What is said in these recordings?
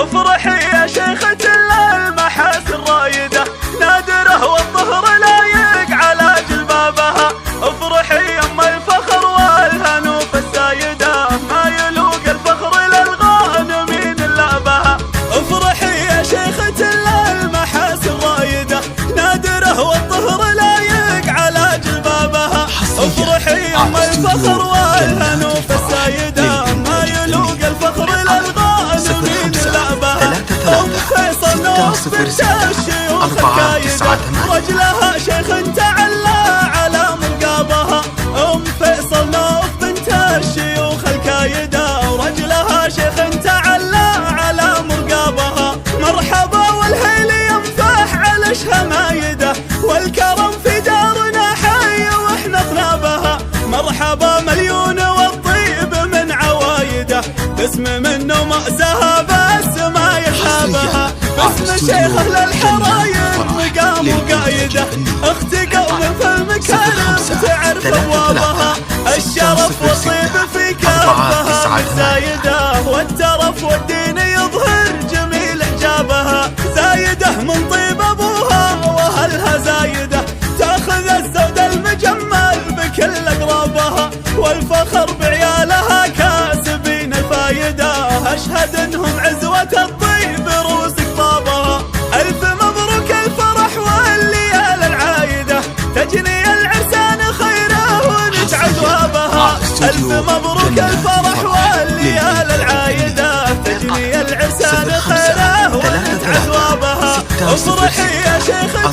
افرحي يا شيخة المحاسن رايدة، نادرة والظهر لايق على جلبابها. افرحي يم الفخر والهنوف السايدة، ما يلوق الفخر للغانمين الا بها. افرحي يا شيخة المحاسن رايدة، نادرة والظهر لايق على جلبابها. افرحي يم الفخر والهنوف السايدة، ما يلوق الفخر للغانمين الا بها. ام فيصل نوف بنت الشيوخ الكايدة، رجلها شيخ تعلى على مرقابها. ام فيصل نوف بنت الشيوخ الكايدة، رجلها شيخ تعلى على مرقابها. مرحبا والهيل ينفح على شمايده، والكرم في دارنا حي واحنا طنابها. مرحبا مليون والطيب من عوايده، باسم منه مأساها بس ما يشابها. باسم شيخ اهل الحراير مقام وقايده، اخت قوم في المكارم تعرف ابوابها. الشرف والطيب في كافها متزايده، والترف والدين يظهر جميل حجابها. زايده من طيب ابوها واهلها زايده، تاخذ الزود المجمل بكل اقرابها. والفخر بعيالها كاسبين الفايده، اشهد انهم عزوه الطيب روس قطابها. الف مبروك الفرح والليالي العايده، تجني العرسان خيره ونسعد وابها. الف مبروك الفرح والليالي العايده، تجني العرسان خيره ونسعد وابها. افرحي يا شيخة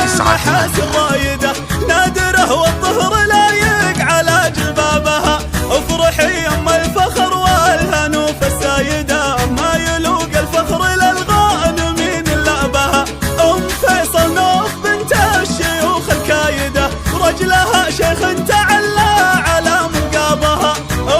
المحاسن رايده، نادرة والظهر لايق على جلبابها. افرحي يم الفخر والهنوف السايدة، ما يلوق الفخر للغانمين الا بها. ام فيصل نوف بنت الشيوخ الكايدة، رجلها شيخ تعلى على مرقابها.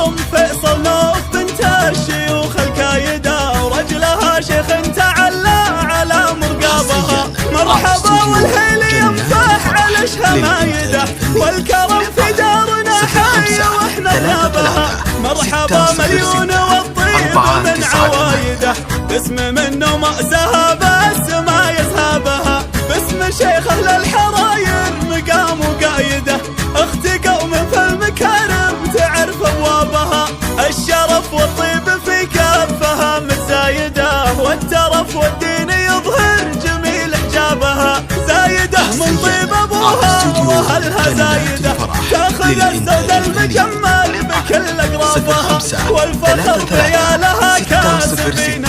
ام فيصل نوف بنت الشيوخ الكايدة، رجلها شيخ تعلى على مرقابها. مرحبا والهيل ينفح على شمايده، والكرم في دارنا حي واحنا طنابها. مرحبا مليون والطيب من عوايده، باسم منه مأساها بس ما يسهابها. باسم شيخ اهل الحراير مقام وقايده، اخت قوم في المكارم تعرف ابوابها. الشرف والطيب في كافها متزايده، والترف والدين يظهر جميل حجابها. زايده من طيب ابوها واهلها زايده، تاخذ الزود المجمل بكل اقرابها. والفخر بعيالها كاسبين